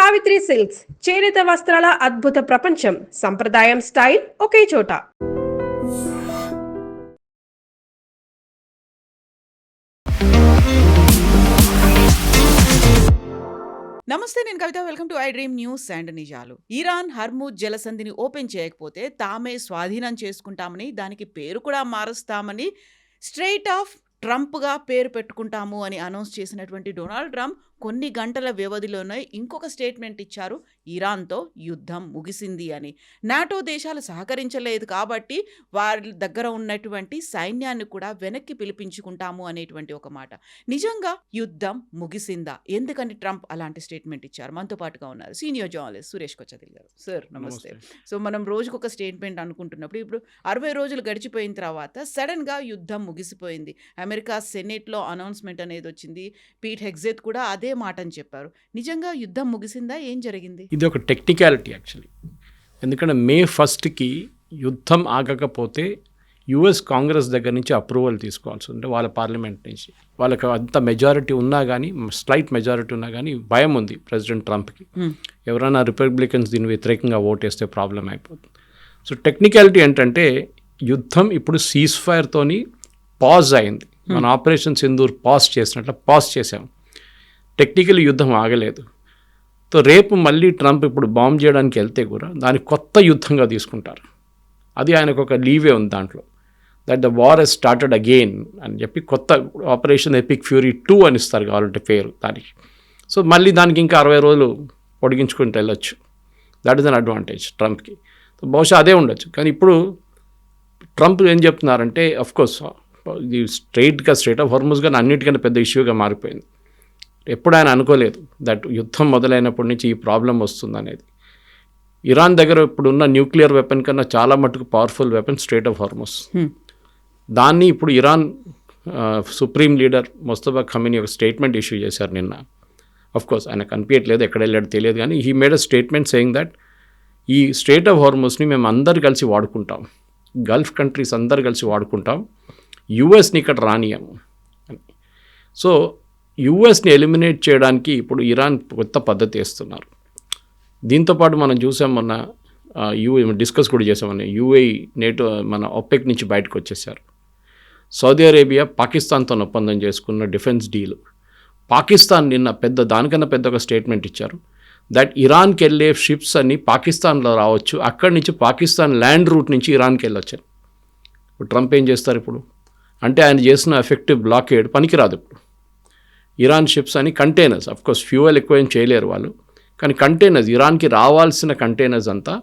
Savitri silks చేనేత వస్త్రాల అద్భుత ప్రపంచం. సంప్రదాయం స్టైల్ ఒకే చోట. నమస్తే, నేను Kavitha. Welcome to I dream news and నిజాలు. ఇరాన్ హర్ముజ్ జలసంధిని ఓపెన్ చేయకపోతే తామే స్వాధీనం చేసుకుంటామని, దానికి పేరు కూడా మారుస్తామని స్ట్రెయిట్ ఆఫ్ ట్రంప్గా పేరు పెట్టుకుంటాము అని అనౌన్స్ చేసినటువంటి డొనాల్డ్ ట్రంప్ కొన్ని గంటల వ్యవధిలోనే ఇంకొక స్టేట్మెంట్ ఇచ్చారు. ఇరాన్తో యుద్ధం ముగిసింది అని. నాటో దేశాలు సహకరించలేదు కాబట్టి వారి దగ్గర ఉన్నటువంటి సైన్యాన్ని కూడా వెనక్కి పిలిపించుకుంటాము అనేటువంటి ఒక మాట. నిజంగా యుద్ధం ముగిసిందా? ఎందుకని ట్రంప్ అలాంటి స్టేట్మెంట్ ఇచ్చారు? మనతో పాటుగా ఉన్నారు సీనియర్ జర్నలిస్ట్ సురేష్ కొచ్చదిల్ గారు. సార్ నమస్తే. సో మనం రోజుకొక స్టేట్మెంట్ అనుకుంటున్నప్పుడు ఇప్పుడు 60 రోజులు గడిచిపోయిన తర్వాత సడన్గా యుద్ధం ముగిసిపోయింది. అమెరికా సెనేట్లో అనౌన్స్మెంట్ అనేది వచ్చింది. పీట్ హెగ్జెత్ కూడా అదే మాట అని చెప్పారు. నిజంగా యుద్ధం ముగిసిందా? ఏం జరిగింది? ఇది ఒక టెక్నికాలిటీ యాక్చువల్లీ. ఎందుకంటే May 1st యుద్ధం ఆగకపోతే యుఎస్ కాంగ్రెస్ దగ్గర నుంచి అప్రూవల్ తీసుకోవాల్సి ఉంది, వాళ్ళ పార్లమెంట్ నుంచి. వాళ్ళకి అంత మెజారిటీ ఉన్నా కానీ, స్లైట్ మెజారిటీ ఉన్నా కానీ భయం ఉంది ప్రెసిడెంట్ ట్రంప్కి. ఎవరైనా రిపబ్లికన్స్ దీని వ్యతిరేకంగా ఓటేస్తే ప్రాబ్లం అయిపోతుంది. సో టెక్నికాలిటీ ఏంటంటే యుద్ధం ఇప్పుడు సీజ్ ఫైర్తోని పాజ్ అయింది. మన ఆపరేషన్ సింధూర్ పాజ్ చేసినట్లు పాజ్ చేసాం. టెక్నికల్ యుద్ధం ఆగలేదు. సో రేపు మళ్ళీ ట్రంప్ ఇప్పుడు బాంబ్ చేయడానికి వెళ్తే కూడా దాన్ని కొత్త యుద్ధంగా తీసుకుంటారు. అది ఆయనకు ఒక లీవే ఉంది దాంట్లో. That the war has started again అని చెప్పి కొత్త ఆపరేషన్ ఎపిక్ ఫ్యూరీ 2 అని ఇస్తారు కావాలంటే పేరు దానికి. సో మళ్ళీ దానికి ఇంకా 60 రోజులు పొడిగించుకుంటూ వెళ్ళొచ్చు. దట్ ఈస్ అన్ అడ్వాంటేజ్ ట్రంప్కి. సో బహుశా అదే ఉండొచ్చు. కానీ ఇప్పుడు ట్రంప్ ఏం చెప్తున్నారంటే, అఫ్కోర్స్ ఇది స్ట్రెయిట్ ఆఫ్ హార్ముజ్ కానీ అన్నిటికన్నా పెద్ద ఇష్యూగా మారిపోయింది. ఎప్పుడు ఆయన అనుకోలేదు దట్ యుద్ధం మొదలైనప్పటి నుంచి ఈ ప్రాబ్లం వస్తుంది అనేది. ఇరాన్ దగ్గర ఇప్పుడున్న న్యూక్లియర్ వెపన్ కన్నా చాలా మటుకు powerful weapon straight of Hormuz. దాన్ని ఇప్పుడు ఇరాన్ సుప్రీం లీడర్ ముస్తఫా ఖమీనీ ఒక స్టేట్మెంట్ ఇష్యూ చేశారు నిన్న. అఫ్కోర్స్ ఆయన కనిపించట్లేదు, ఎక్కడ వెళ్ళాడు తెలియదు, కానీ he made a statement saying that ఈ స్ట్రెయిట్ ఆఫ్ హార్ముజ్ని మేము అందరు కలిసి వాడుకుంటాం, గల్ఫ్ కంట్రీస్ అందరు కలిసి వాడుకుంటాం, యుఎస్ని ఇక్కడ రానియము అని. సో యుఎస్ని ఎలిమినేట్ చేయడానికి ఇప్పుడు ఇరాన్ కొత్త పద్ధతి వేస్తున్నారు. దీంతోపాటు మనం చూసాం మొన్న డిస్కస్ కూడా చేసామని యూఏఈ నేటో మన ఒపెక్ నుంచి బయటకు వచ్చేసారు. సౌదీ అరేబియా పాకిస్తాన్తో ఒప్పందం చేసుకున్న డిఫెన్స్ డీల్. పాకిస్తాన్ నిన్న దానికన్నా పెద్ద ఒక స్టేట్మెంట్ ఇచ్చారు దట్ ఇరాన్కి వెళ్ళే షిప్స్ అన్నీ పాకిస్తాన్లో రావచ్చు, అక్కడి నుంచి పాకిస్తాన్ ల్యాండ్ రూట్ నుంచి ఇరాన్కి వెళ్ళొచ్చు. ఇప్పుడు ట్రంప్ ఏం చేస్తారు ఇప్పుడు అంటే ఆయన చేసిన ఎఫెక్టివ్ బ్లాకేడ్ పనికిరాదు. ఇప్పుడు ఇరాన్ షిప్స్ అని కంటైనర్స్, అఫ్కోర్స్ ఫ్యూయల్ ఎక్కువ ఏం చేయలేరు వాళ్ళు, కానీ కంటైనర్స్ ఇరాన్కి రావాల్సిన కంటైనర్స్ అంతా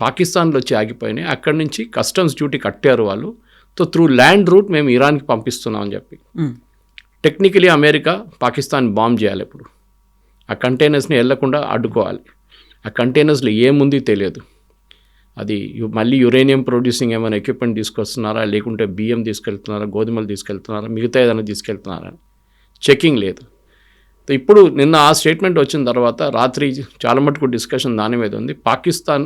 పాకిస్తాన్లో వచ్చి ఆగిపోయినాయి. అక్కడి నుంచి కస్టమ్స్ డ్యూటీ కట్టారు వాళ్ళు. సో త్రూ ల్యాండ్ రూట్ మేము ఇరాన్కి పంపిస్తున్నాం అని చెప్పి. టెక్నికలీ అమెరికా పాకిస్తాన్ బాంబ్ చేయాలి. ఇప్పుడు ఆ కంటైనర్స్ని వెళ్లకుండా అడ్డుకోవాలి. ఆ కంటైనర్స్లో ఏముంది తెలియదు. అది మళ్ళీ యురేనియం ప్రొడ్యూసింగ్ ఏమైనా ఎక్విప్మెంట్ తీసుకొస్తున్నారా, లేకుంటే బియ్యం తీసుకెళ్తున్నారా, గోధుమలు తీసుకెళ్తున్నారా, మిగతా ఏదైనా తీసుకెళ్తున్నారా, చెకింగ్ లేదు. ఇప్పుడు నిన్న ఆ స్టేట్మెంట్ వచ్చిన తర్వాత రాత్రి చాలా మటుకు డిస్కషన్ దాని మీద ఉంది. పాకిస్తాన్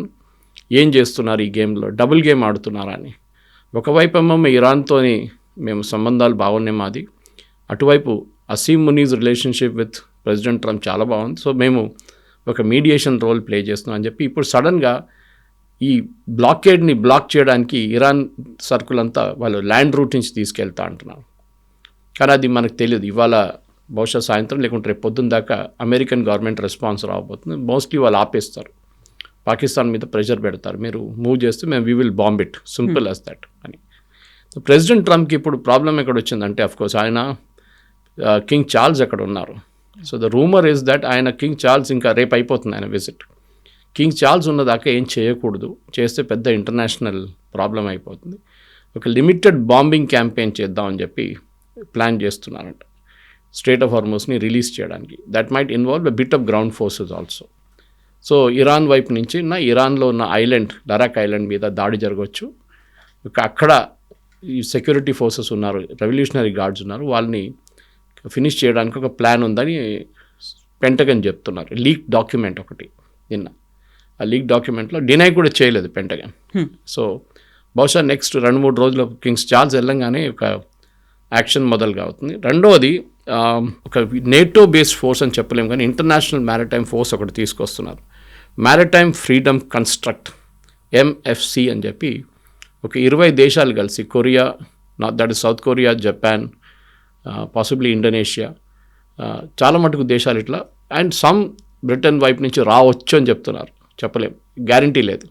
ఏం చేస్తున్నారు ఈ గేమ్లో, డబుల్ గేమ్ ఆడుతున్నారా అని. ఒకవైపు ఏమో ఇరాన్తో మేము సంబంధాలు బాగున్నాయి మాది, అటువైపు Asim Munir relationship with president Trump చాలా బాగుంది, సో మేము ఒక మీడియేషన్ రోల్ ప్లే చేస్తున్నాం అని చెప్పి ఇప్పుడు సడన్గా ఈ బ్లాకేడ్ని బ్లాక్ చేయడానికి ఇరాన్ సర్కుల్ అంతా వాళ్ళు ల్యాండ్ రూట్ నుంచి తీసుకెళ్తా అంటున్నారు. కానీ అది మనకు తెలియదు. ఇవాళ బహుశా సాయంత్రం లేకుంటే రేపు పొద్దున్న దాకా అమెరికన్ గవర్నమెంట్ రెస్పాన్స్ రాబోతుంది. మోస్ట్లీ వాళ్ళు ఆపేస్తారు, పాకిస్తాన్ మీద ప్రెషర్ పెడతారు, మీరు మూవ్ చేస్తే మేము we will bomb it, simple as that అని. ప్రెసిడెంట్ ట్రంప్కి ఇప్పుడు ప్రాబ్లం ఎక్కడ వచ్చిందంటే, అఫ్కోర్స్ ఆయన కింగ్ చార్ల్స్ అక్కడ ఉన్నారు. So the rumour is that ఆయన కింగ్ చార్ల్స్ ఇంకా రేపు అయిపోతుంది ఆయన విజిట్. కింగ్ చార్ల్స్ ఉన్నదాకా ఏం చేయకూడదు, చేస్తే పెద్ద ఇంటర్నేషనల్ ప్రాబ్లం అయిపోతుంది. ఒక లిమిటెడ్ బాంబింగ్ క్యాంపెయిన్ చేద్దామని చెప్పి ప్లాన్ చేస్తున్నారంట స్ట్రెయిట్ ఆఫ్ హార్ముజ్ని రిలీజ్ చేయడానికి. That might involve a bit of ground forces also. So Iran వైపు నుంచి ఇరాన్లో ఉన్న ఐలాండ్ లడాక్ ఐలాండ్ మీద దాడి జరగవచ్చు. అక్కడ ఈ సెక్యూరిటీ ఫోర్సెస్ ఉన్నారు, రెవల్యూషనరీ గార్డ్స్ ఉన్నారు, వాళ్ళని ఫినిష్ చేయడానికి ఒక ప్లాన్ ఉందని పెంటగన్ చెప్తున్నారు. లీక్ డాక్యుమెంట్ ఒకటి నిన్న, ఆ లీక్ డాక్యుమెంట్లో డినై కూడా చేయలేదు పెంటగన్. సో బహుశా నెక్స్ట్ 2-3 రోజుల్లో కింగ్స్ చార్ల్స్ వెళ్ళంగానే ఒక యాక్షన్ మొదలుగా అవుతుంది. రెండవది ఒక నేటో బేస్డ్ ఫోర్స్ అని చెప్పలేము, కానీ ఇంటర్నేషనల్ మ్యారిటైమ్ ఫోర్స్ ఒకటి తీసుకొస్తున్నారు. మ్యారిటైమ్ ఫ్రీడమ్ కన్స్ట్రక్ట్ MFC అని చెప్పి ఒక 20 దేశాలు కలిసి, Korea, that is south Korea, Japan, possibly Indonesia, చాలా మటుకు దేశాలు ఇట్లా, అండ్ సమ్ బ్రిటన్ వైపు నుంచి రావచ్చు అని చెప్తున్నారు, చెప్పలేము, గ్యారంటీ లేదు.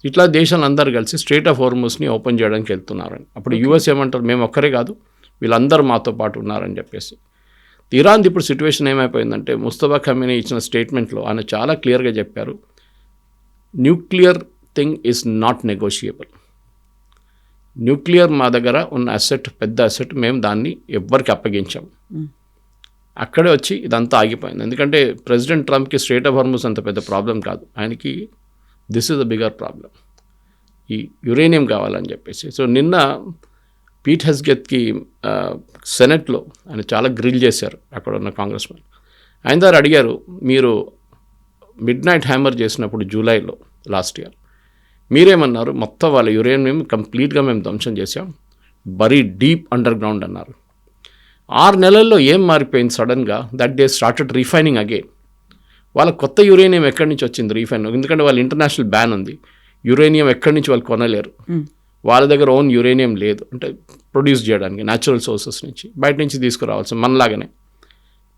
ఇట్లా దేశాలు అందరూ కలిసి స్ట్రెయిట్ ఆఫ్ హార్మూజ్ని ఓపెన్ చేయడానికి వెళ్తున్నారని. అప్పుడు యూఎస్ ఏమంటారు, మేము ఒక్కరే కాదు, వీళ్ళందరూ మాతో పాటు ఉన్నారని చెప్పేసి. ఇరాన్ ఇప్పుడు సిచ్యువేషన్ ఏమైపోయిందంటే, ముస్తఫా ఖమేనీ ఇచ్చిన స్టేట్మెంట్లో ఆయన చాలా క్లియర్గా చెప్పారు, nuclear thing is not negotiable. Nuclear మా దగ్గర ఉన్న అసెట్, పెద్ద అసెట్, మేము దాన్ని ఎవ్వరికి అప్పగించాం. అక్కడే వచ్చి ఇదంతా ఆగిపోయింది. ఎందుకంటే ప్రెసిడెంట్ ట్రంప్కి స్ట్రెయిట్ ఆఫ్ హార్మూజ్ అంత పెద్ద ప్రాబ్లం కాదు, ఆయనకి this is the bigger problem, ఈ యురేనియం కావాలని చెప్పేసి. సో నిన్న పీట్ హెస్గెత్కి సెనెట్లో ఆయన చాలా గ్రిల్ చేశారు అక్కడ ఉన్న కాంగ్రెస్మెన్. ఆయన దగ్గర అడిగారు, మీరు మిడ్ నైట్ హ్యామర్ చేసినప్పుడు జూలైలో లాస్ట్ ఇయర్ మీరేమన్నారు, మొత్తం వాళ్ళ యురేనియం కంప్లీట్గా మేము ధ్వంసం చేసాం, బరీ డీప్ అండర్ గ్రౌండ్ అన్నారు. 6 నెలల్లో ఏం మారిపోయింది సడన్గా, that they started refining again. వాళ్ళ కొత్త యురేనియం ఎక్కడి నుంచి వచ్చింది రీఫైన్, ఎందుకంటే వాళ్ళ ఇంటర్నేషనల్ బ్యాన్ ఉంది, యురేనియం ఎక్కడి నుంచి వాళ్ళు కొనలేరు, వాళ్ళ దగ్గర ఓన్ యురేనియం లేదు, అంటే ప్రొడ్యూస్ చేయడానికి న్యాచురల్ సోర్సెస్ నుంచి బయట నుంచి తీసుకురావాల్సి, మనలాగానే.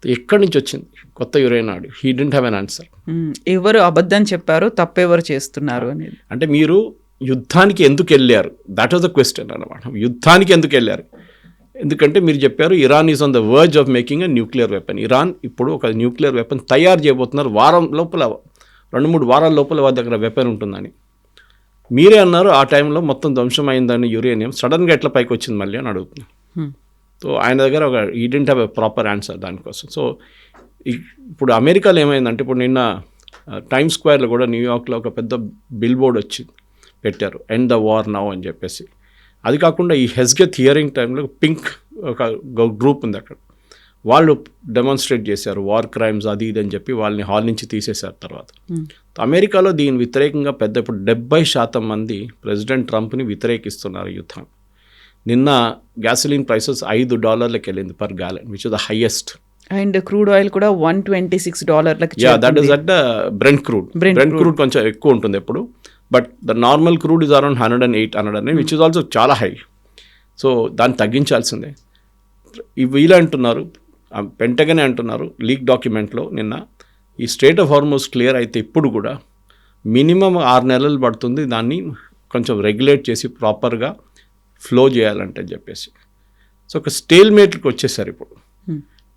ఎక్కడి నుంచి వచ్చింది కొత్త uranium? He didn't have an answer. ఎవరు అబద్ధం చెప్పారు, తప్పెవరు చేస్తున్నారు అనేది. అంటే మీరు యుద్ధానికి ఎందుకు వెళ్ళారు, దట్ వాజ్ ద క్వశ్చన్ అన్నమాట. యుద్ధానికి ఎందుకు వెళ్ళారు? ఎందుకంటే మీరు చెప్పారు Iran is on the verge of making a nuclear weapon. Iran ఇప్పుడు ఒక న్యూక్లియర్ వెపన్ తయారు చేయబోతున్నారు, వారం లోపల, 2-3 వారాల లోపల వాళ్ళ దగ్గర వెపన్ ఉంటుందని. మీరే అన్నారు ఆ టైంలో మొత్తం ధ్వంసం అయిందని యురేనియం, సడన్గా ఎట్లా పైకి వచ్చింది మళ్ళీ అని అడుగుతున్నాను. సో ఆయన దగ్గర ఒక he didn't have a proper answer దానికోసం. సో ఇప్పుడు అమెరికాలో ఏమైందంటే, ఇప్పుడు నిన్న టైమ్ స్క్వేర్లో కూడా న్యూయార్క్లో ఒక పెద్ద బిల్ బోర్డ్ వచ్చి పెట్టారు, ఎండ్ ద వార్ నౌ అని చెప్పేసి. అది కాకుండా ఈ హెస్గెత్ హియరింగ్ టైంలో పింక్ ఒక గ్రూప్ ఉంది అక్కడ, వాళ్ళు డెమాన్స్ట్రేట్ చేశారు వార్ క్రైమ్స్ అది ఇది అని చెప్పి వాళ్ళని హాల్ నుంచి తీసేశారు. తర్వాత అమెరికాలో దీని వ్యతిరేకంగా ఇప్పుడు 70% మంది ప్రెసిడెంట్ ట్రంప్ని వ్యతిరేకిస్తున్నారు యుద్ధం. నిన్న గ్యాసోలిన్ ప్రైసెస్ $5 వెళ్ళింది per gallon, which is the highest. And crude oil కూడా $126. Yeah, that is at the Brent crude. Brent crude కొంచెం ఎక్కువ ఉంటుంది ఎప్పుడు, but the normal crude is around 108 which is also చాలా హై. సో దాన్ని తగ్గించాల్సిందే. వీళ్ళు అంటున్నారు, పెంటగనే అంటున్నారు లీక్ డాక్యుమెంట్లో నిన్న, ఈ స్ట్రెయిట్ ఆఫ్ హార్మూజ్ క్లియర్ అయితే ఇప్పుడు కూడా మినిమం 6 నెలలు పడుతుంది దాన్ని కొంచెం రెగ్యులేట్ చేసి ప్రాపర్గా ఫ్లో చేయాలంటే చెప్పేసి. సో ఒక స్టేల్మేట్కి వచ్చేసారు ఇప్పుడు.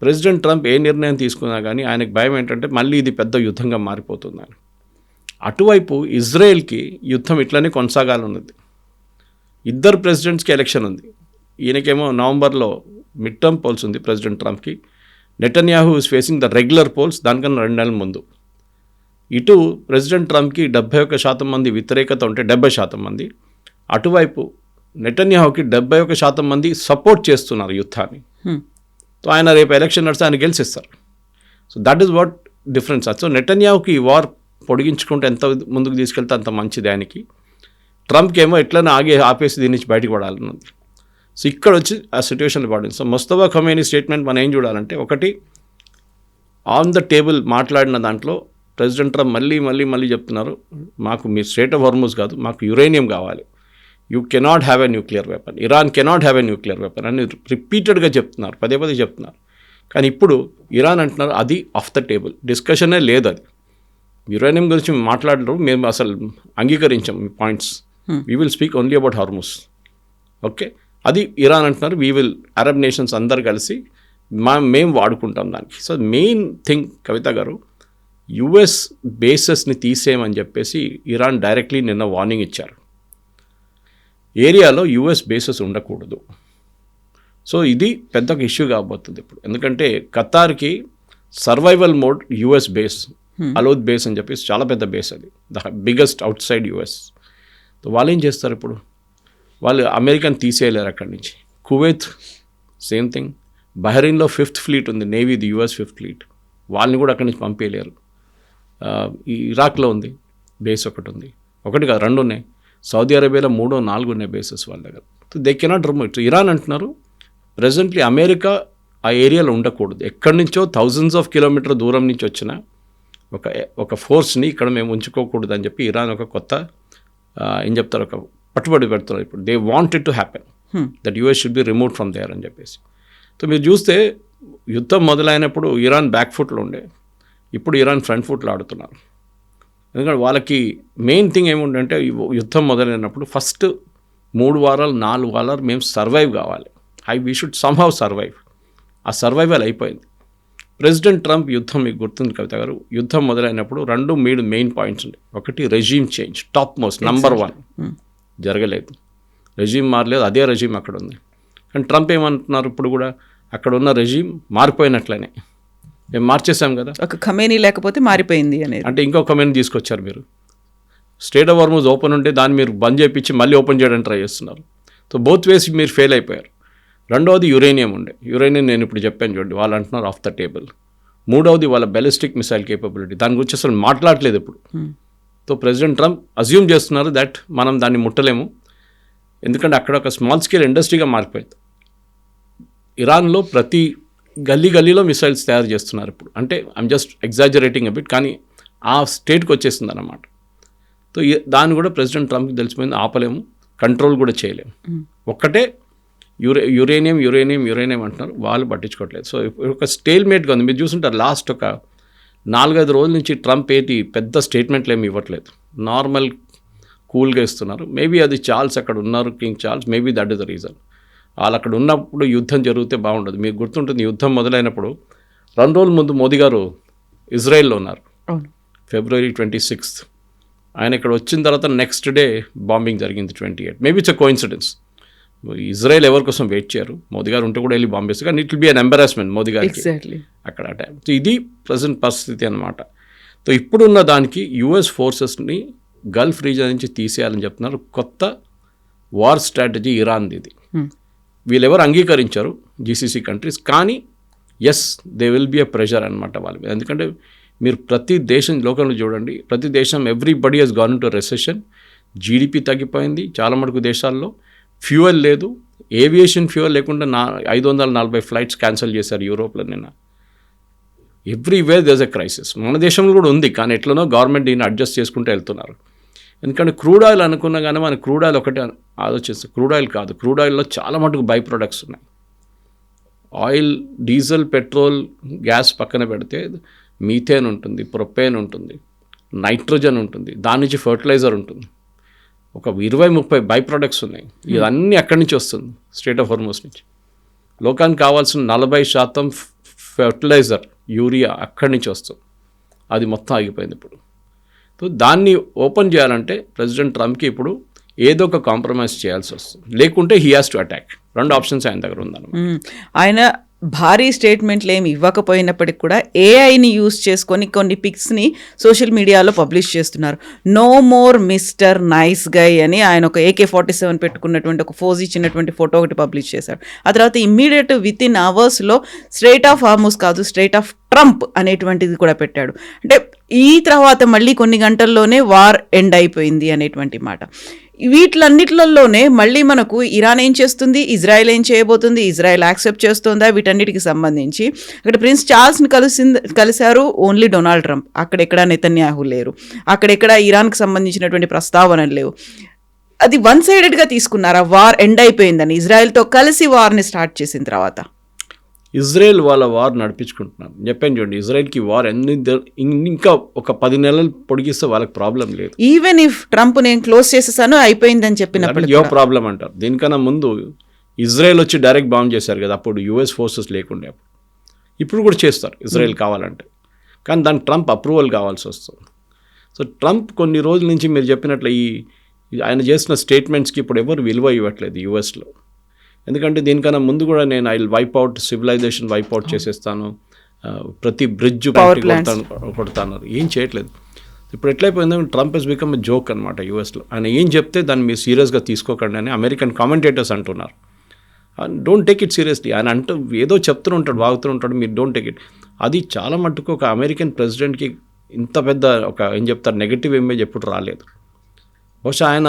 ప్రెసిడెంట్ ట్రంప్ ఏ నిర్ణయం తీసుకున్నా కానీ ఆయనకు భయం ఏంటంటే మళ్ళీ ఇది పెద్ద యుద్ధంగా మారిపోతుందని. అటువైపు ఇజ్రాయెల్కి యుద్ధం ఇట్లనే కొనసాగాలన్నది. ఇద్దరు ప్రెసిడెంట్స్కి ఎలక్షన్ ఉంది. ఈయనకేమో నవంబర్లో మిడ్ టర్మ్ పోల్స్ ఉంది ప్రెసిడెంట్ ట్రంప్కి. Netanyahu is facing the regular polls దానికన్నా 2 నెలల ముందు. ఇటు ప్రెసిడెంట్ ట్రంప్కి 71% మంది వ్యతిరేకత ఉంటే 70% మంది, అటువైపు నెటన్యాహుకి 71% మంది సపోర్ట్ చేస్తున్నారు యుద్ధాన్ని. సో ఆయన రేపు ఎలక్షన్ నడిస్తే ఆయన గెలిచిస్తారు. So that is what difference. So నెటన్యాహుకి ఈ వార్ పొడిగించుకుంటే ఎంత ముందుకు తీసుకెళ్తే అంత మంచిది ఆయనకి. ట్రంప్కి ఏమో ఎట్లనే ఆపేసి దీని నుంచి బయటకు పడాలన్నది. సో ఇక్కడ వచ్చి ఆ సిచ్యువేషన్లో పడింది. సో ముస్తఫా ఖమేనీ స్టేట్మెంట్ మనం ఏం చూడాలంటే, ఒకటి ఆన్ ద టేబుల్ మాట్లాడిన దాంట్లో ప్రెసిడెంట్ ట్రంప్ మళ్ళీ చెప్తున్నారు, మాకు మీ స్ట్రెయిట్ ఆఫ్ హార్మూజ్ కాదు, మాకు యురేనియం కావాలి, you cannot have a nuclear weapon, Iran cannot have a nuclear weapon అని రిపీటెడ్గా చెప్తున్నారు, పదే చెప్తున్నారు. కానీ ఇప్పుడు ఇరాన్ అంటున్నారు అది ఆఫ్ ద టేబుల్, డిస్కషనే లేదు, అది యురేనియం గురించి మాట్లాడరు, మేము అసలు అంగీకరించాం మీ points, we will speak only about Hormuz. Okay, అది ఇరాన్ అంటున్నారు, వీ విల్ అరబ్ నేషన్స్ అందరు కలిసి మేము వాడుకుంటాం దానికి. సో మెయిన్ థింగ్ కవిత గారు, యుఎస్ బేసెస్ని తీసేయమని చెప్పేసి ఇరాన్ డైరెక్ట్లీ నిన్న వార్నింగ్ ఇచ్చారు, ఏరియాలో యుఎస్ బేసెస్ ఉండకూడదు. సో ఇది పెద్ద ఇష్యూ కాబోతుంది ఇప్పుడు, ఎందుకంటే ఖతార్కి survival mode US base, Al Udeid base అని చెప్పేసి చాలా పెద్ద బేస్, అది the biggest outside US. వాళ్ళు ఏం చేస్తారు ఇప్పుడు, వాళ్ళు అమెరికన్ తీసేయలేరు అక్కడి నుంచి. కువైత్ సేమ్ థింగ్, బహ్రెయిన్లో 5th ఫ్లీట్ ఉంది, నేవీది యుఎస్ 5th ఫ్లీట్, వాళ్ళని కూడా అక్కడి నుంచి పంపేయలేరు. ఈ ఇరాక్లో ఉంది బేస్, ఒకటి కాదు 2 ఉన్నాయి, సౌదీ అరేబియాలో 3-4 ఉన్నాయి బేసెస్ వాళ్ళ దగ్గర. They cannot remove it. Iran అంటున్నారు ప్రెజెంట్లీ అమెరికా ఆ ఏరియాలో ఉండకూడదు. ఎక్కడి నుంచో థౌజండ్స్ ఆఫ్ కిలోమీటర్ దూరం నుంచి వచ్చిన ఒక ఫోర్స్ని ఇక్కడ మేము ఉంచుకోకూడదు అని చెప్పి ఇరాన్ ఒక కొత్త ఏం చెప్తారు, ఒక పట్టుబడి పెడుతున్నారు. ఇప్పుడు they want it to happen that US should be remove from there అని చెప్పేసి. సో మీరు చూస్తే యుద్ధం మొదలైనప్పుడు ఇరాన్ బ్యాక్ ఫుట్లో ఉండే, ఇప్పుడు ఇరాన్ ఫ్రంట్ ఫుట్లో ఆడుతున్నారు. ఎందుకంటే వాళ్ళకి మెయిన్ థింగ్ ఏముందంటే యుద్ధం మొదలైనప్పుడు ఫస్ట్ 3 వారాలు 4 వారాలు మేము సర్వైవ్ కావాలి. We should somehow survive. ఆ సర్వైవల్ అయిపోయింది. ప్రెసిడెంట్ ట్రంప్ యుద్ధం, మీకు గుర్తుంది కవిత గారు, యుద్ధం మొదలైనప్పుడు 2 మెయిన్ పాయింట్స్ ఉండే. ఒకటి regime change, top most number 1 జరగలేదు. రెజీమ్ మారలేదు, అదే రెజీమ్ అక్కడ ఉంది. కానీ ట్రంప్ ఏమంటున్నారు, ఇప్పుడు కూడా అక్కడ ఉన్న రెజీమ్ మారిపోయినట్లనే, మేము మార్చేసాం కదా, ఒక ఖమేనీ లేకపోతే మారిపోయింది అనేది. అంటే ఇంకో ఖమేనీ తీసుకొచ్చారు మీరు. స్ట్రెయిట్ ఆఫ్ హార్మూజ్ ఓపెన్ ఉంటే దాన్ని మీరు బంద్ చేయించి మళ్ళీ ఓపెన్ చేయడానికి ట్రై చేస్తున్నారు. సో బోత్ వేస్ మీరు ఫెయిల్ అయిపోయారు. రెండవది యురేనియం ఉండే. యురేనియం నేను ఇప్పుడు చెప్పాను చూడండి, వాళ్ళు అంటున్నారు ఆఫ్ ద టేబుల్. మూడవది వాళ్ళ బ్యాలిస్టిక్ మిసైల్ కేపబిలిటీ, దాని గురించి అసలు మాట్లాడలేదు ఇప్పుడు. సో ప్రెసిడెంట్ ట్రంప్ అజ్యూమ్ చేస్తున్నారు దట్ మనం దాన్ని ముట్టలేము, ఎందుకంటే అక్కడ ఒక స్మాల్ స్కేల్ ఇండస్ట్రీగా మారిపోయింది. ఇరాన్లో ప్రతి గల్లీలో మిసైల్స్ తయారు చేస్తున్నారు ఇప్పుడు. అంటే I'm just exaggerating a bit, కానీ ఆ స్టేట్కి వచ్చేసింది అన్నమాట. సో దాన్ని కూడా ప్రెసిడెంట్ ట్రంప్కి తెలిసిపోయింది, ఆపలేము, కంట్రోల్ కూడా చేయలేము. ఒక్కటే యురేనియం అంటున్నారు, వాళ్ళు పట్టించుకోవట్లేదు. సో ఒక స్టేల్మేట్గా ఉంది. మీరు చూస్తుంటారు లాస్ట్ ఒక 4-5 రోజుల నుంచి ట్రంప్ పెద్ద స్టేట్మెంట్లు ఏమి ఇవ్వట్లేదు, నార్మల్ కూల్గా ఇస్తున్నారు. మేబీ అది చార్ల్స్ అక్కడ ఉన్నారు, king Charles, maybe that is the reason. వాళ్ళు అక్కడ ఉన్నప్పుడు యుద్ధం జరిగితే బాగుండదు. మీకు గుర్తుంటుంది, యుద్ధం మొదలైనప్పుడు 2 రోజుల ముందు మోదీ గారు ఇజ్రాయెల్లో ఉన్నారు, February 26th. ఆయన ఇక్కడ వచ్చిన తర్వాత నెక్స్ట్ డే బాంబింగ్ జరిగింది 28. Maybe it's a coincidence. Israel ఎవరి కోసం వెయిట్ చేయరు, మోదీ గారు ఉంటే కూడా వెళ్ళి బాంబేస్తారు, కానీ it will be an embarrassment Modi గారికి అక్కడ టైం. సో ఇది ప్రజెంట్ పరిస్థితి అన్నమాట. సో ఇప్పుడున్న దానికి యుఎస్ ఫోర్సెస్ని గల్ఫ్ రీజన్ నుంచి తీసేయాలని చెప్తున్నారు. కొత్త వార్ స్ట్రాటజీ ఇరాన్ది ఇది. వీళ్ళెవరు అంగీకరించారు, జీసీసీ కంట్రీస్, కానీ yes they will be a pressure అనమాట వాళ్ళ మీద. ఎందుకంటే మీరు ప్రతి దేశం లోకంలో చూడండి, ప్రతి దేశం everybody has gone to recession, GDP తగ్గిపోయింది చాలా మటుకు దేశాల్లో, ఫ్యూయల్ లేదు, ఏవియేషన్ ఫ్యూయల్ లేకుండా 540 ఫ్లైట్స్ క్యాన్సిల్ చేశారు యూరోప్లో నిన్న. Everywhere there is a crisis. మన దేశంలో కూడా ఉంది, కానీ ఎట్లనో గవర్నమెంట్ దీన్ని అడ్జస్ట్ చేసుకుంటూ వెళ్తున్నారు. ఎందుకంటే క్రూడ్ ఆయిల్ అనుకున్నా కానీ మన క్రూడ్ ఆయిల్ ఒకటే ఆలోచిస్తే, క్రూడ్ ఆయిల్ కాదు, క్రూడ్ ఆయిల్లో చాలా మటుకు బై ప్రొడక్ట్స్ ఉన్నాయి. ఆయిల్, డీజిల్, పెట్రోల్, గ్యాస్ పక్కన పెడితే మీథేన్ ఉంటుంది, ప్రొపేన్ ఉంటుంది, నైట్రోజన్ ఉంటుంది, దాని నుంచి ఫర్టిలైజర్ ఉంటుంది, ఒక 20-30 బై ప్రొడక్ట్స్ ఉన్నాయి. ఇవన్నీ అక్కడి నుంచి వస్తుంది, స్ట్రెయిట్ ఆఫ్ హార్మూజ్ నుంచి. లోకానికి కావాల్సిన 40% ఫర్టిలైజర్, యూరియా అక్కడి నుంచి వస్తుంది. అది మొత్తం ఆగిపోయింది ఇప్పుడు. సో దాన్ని ఓపెన్ చేయాలంటే ప్రెసిడెంట్ ట్రంప్కి ఇప్పుడు ఏదో ఒక కాంప్రమైజ్ చేయాల్సి వస్తుంది, లేకుంటే he has to attack. 2 options ఆయన దగ్గర ఉందన్నమాట. ఆయన భారీ స్టేట్మెంట్లు ఏమి ఇవ్వకపోయినప్పటికి కూడా ఏఐని యూజ్ చేసుకొని కొన్ని పిక్స్ని సోషల్ మీడియాలో పబ్లిష్ చేస్తున్నారు. No more mister nice guy అని ఆయన ఒక AK-47 పెట్టుకున్నటువంటి ఒక ఫోజ్ ఇచ్చినటువంటి ఫోటో ఒకటి పబ్లిష్ చేశారు. ఆ తర్వాత ఇమ్మీడియట్ విత్ ఇన్ అవర్స్లో స్ట్రెయిట్ ఆఫ్ హార్మూజ్ కాదు, స్ట్రెయిట్ ఆఫ్ ట్రంప్ అనేటువంటిది కూడా పెట్టాడు. అంటే ఈ తర్వాత మళ్ళీ కొన్ని గంటల్లోనే వార్ ఎండ్ అయిపోయింది అనేటువంటి మాట. వీటిలన్నిట్లలోనే మళ్ళీ మనకు ఇరాన్ ఏం చేస్తుంది, ఇజ్రాయెల్ ఏం చేయబోతుంది, ఇజ్రాయెల్ యాక్సెప్ట్ చేస్తుందా, వీటన్నిటికి సంబంధించి అక్కడ ప్రిన్స్ చార్ల్స్ని కలిశారు ఓన్లీ డొనాల్డ్ ట్రంప్. అక్కడెక్కడ నెతన్యాహు లేరు, అక్కడెక్కడ ఇరాన్కి సంబంధించినటువంటి ప్రస్తావనలు లేవు. అది వన్ సైడెడ్గా తీసుకున్నారా వార్ ఎండ్ అయిపోయిందని, ఇజ్రాయెల్తో కలిసి వార్ని స్టార్ట్ చేసిన తర్వాత? ఇజ్రాయెల్ వాళ్ళ వార్ నడిపించుకుంటున్నారు. చెప్పాను చూడండి, ఇజ్రాయెల్కి వార్ ఇంకా ఒక 10 నెలలు పొడిగిస్తే వాళ్ళకి ప్రాబ్లం లేదు. ఈవెన్ ఇఫ్ ట్రంప్ నేను క్లోజ్ చేసేసాను అయిపోయిందని చెప్పినప్పుడు యో ప్రాబ్లం అంటారు. దీనికన్నా ముందు ఇజ్రాయెల్ వచ్చి డైరెక్ట్ బాంబ్ చేశారు కదా, అప్పుడు యుఎస్ ఫోర్సెస్ లేకుండే. ఇప్పుడు కూడా చేస్తారు ఇజ్రాయెల్ కావాలంటే, కానీ దానికి ట్రంప్ అప్రూవల్ కావాల్సి వస్తుంది. సో ట్రంప్ కొన్ని రోజుల నుంచి మీరు చెప్పినట్లు ఆయన చేసిన స్టేట్మెంట్స్కి ఇప్పుడు ఎవరు విలువ ఇవ్వట్లేదు యుఎస్లో. ఎందుకంటే దీనికన్నా ముందు కూడా నేను I wipe out civilization, wipe out చేసేస్తాను, ప్రతి బ్రిడ్జ్ కొడతాను, ఏం చేయట్లేదు. ఇప్పుడు ఎట్లయిపోయిందో Trump he's become a joke అనమాట యూఎస్లో. ఆయన ఏం చెప్తే దాన్ని మీరు సీరియస్గా తీసుకోకండి అని అమెరికన్ కామెంటేటర్స్ అంటున్నారు. Don't take it seriously. ఆయన అంటూ ఏదో చెప్తూ ఉంటాడు, వాగుతూ ఉంటాడు, మీరు డోంట్ టేక్ ఇట్. అది చాలా మట్టుకు ఒక అమెరికన్ ప్రెసిడెంట్కి ఇంత పెద్ద ఒక ఏం చెప్తారు నెగటివ్ ఇమేజ్ ఎప్పుడు రాలేదు. బహుశా ఆయన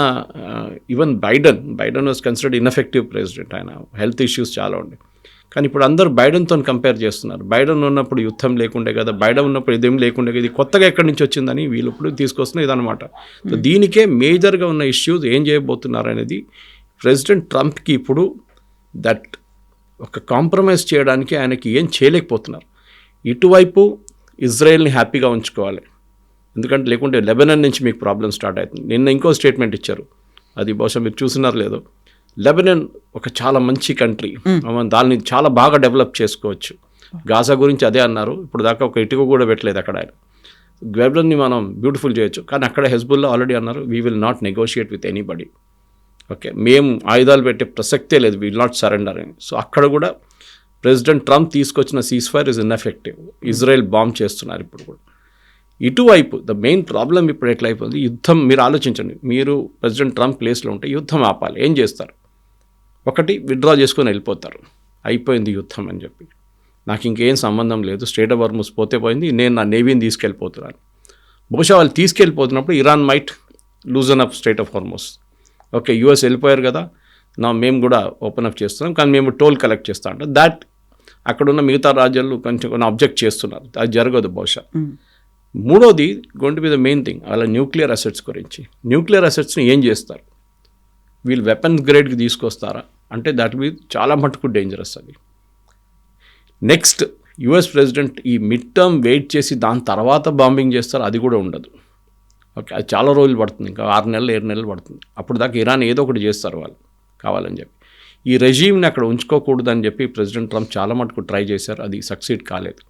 even Biden was considered ineffective president. ఆయన హెల్త్ ఇష్యూస్ చాలా ఉండే, కానీ ఇప్పుడు అందరూ బైడెన్తో కంపేర్ చేస్తున్నారు. బైడెన్ ఉన్నప్పుడు యుద్ధం లేకుండే కదా, బైడెన్ ఉన్నప్పుడు ఇదేం లేకుండే కదా, ఇది కొత్తగా ఎక్కడి నుంచి వచ్చిందని వీళ్ళు ఇప్పుడు తీసుకొస్తున్న ఇదనమాట. సో దీనికే మేజర్గా ఉన్న ఇష్యూస్ ఏం చేయబోతున్నారు అనేది ప్రెసిడెంట్ ట్రంప్కి ఇప్పుడు దట్ ఒక కాంప్రమైజ్ చేయడానికి ఆయనకి ఏం చేయలేకపోతున్నారు. ఇటువైపు ఇజ్రాయెల్ని హ్యాపీగా ఉంచుకోవాలి, ఎందుకంటే లేకుంటే లెబనాన్ నుంచి మీకు ప్రాబ్లం స్టార్ట్ అవుతుంది. నిన్న ఇంకో స్టేట్మెంట్ ఇచ్చారు, అది బహుశా మీరు చూసినారు లేదో. లెబనాన్ ఒక చాలా మంచి కంట్రీ, దాన్ని చాలా బాగా డెవలప్ చేసుకోవచ్చు. గాజా గురించి అదే అన్నారు, ఇప్పుడు దాకా ఒక ఇటుక కూడా పెట్టలేదు అక్కడ. ఆయన లెబనాన్ని మనం బ్యూటిఫుల్ చేయొచ్చు, కానీ అక్కడ హెజ్బుల్లా ఆల్రెడీ అన్నారు we will not negotiate with anybody. Okay, మేము ఆయుధాలు పెట్టే ప్రసక్తే లేదు, విల్ నాట్ సరెండర్ అని. సో అక్కడ కూడా ప్రెసిడెంట్ ట్రంప్ తీసుకొచ్చిన cease fire is ineffective. Israel bomb చేస్తున్నారు ఇప్పుడు కూడా. ఇటువైపు ద మెయిన్ ప్రాబ్లం ఇప్పుడు ఎట్లా అయిపోతుంది, యుద్ధం. మీరు ఆలోచించండి, మీరు ప్రెసిడెంట్ ట్రంప్ ప్లేస్లో ఉంటే యుద్ధం ఆపాలి, ఏం చేస్తారు? ఒకటి విత్డ్రా చేసుకొని వెళ్ళిపోతారు, అయిపోయింది యుద్ధం అని చెప్పి, నాకు ఇంకేం సంబంధం లేదు, స్ట్రెయిట్ ఆఫ్ హార్ముజ్ పోతే పోయింది, నేను నా నేవీని తీసుకెళ్ళిపోతున్నాను. బహుశా వాళ్ళు తీసుకెళ్ళిపోతున్నప్పుడు Iran might loosen up strait of Hormuz. Okay, US వెళ్ళిపోయారు కదా, మేము కూడా ఓపెన్ అప్ చేస్తున్నాం, కానీ మేము టోల్ కలెక్ట్ చేస్తాం అంటే దాట్ అక్కడున్న మిగతా రాజ్యాలు కొంచెం కొన్ని అబ్జెక్ట్ చేస్తున్నారు, అది జరగదు బహుశా. మూడోది going to be the main thing, అలా న్యూక్లియర్ అసెట్స్ గురించి. న్యూక్లియర్ అసెట్స్ని ఏం చేస్తారు? వీళ్ళు వెపన్స్ గ్రేడ్కి తీసుకొస్తారా అంటే దట్ బి చాలా మటుకు డేంజరస్. అది నెక్స్ట్ యుఎస్ ప్రెసిడెంట్ ఈ మిడ్ టర్మ్ వెయిట్ చేసి దాని తర్వాత బాంబింగ్ చేస్తారు, అది కూడా ఉండదు. ఓకే, అది చాలా రోజులు పడుతుంది, ఇంకా 6 నెలలు 7 నెలలు పడుతుంది. అప్పుడు దాకా ఇరాన్ ఏదో ఒకటి చేస్తారు వాళ్ళు కావాలని చెప్పి. ఈ రెజీమ్ని అక్కడ ఉంచుకోకూడదని చెప్పి ప్రెసిడెంట్ ట్రంప్ చాలా మటుకు ట్రై చేశారు, అది సక్సీడ్ కాలేదు.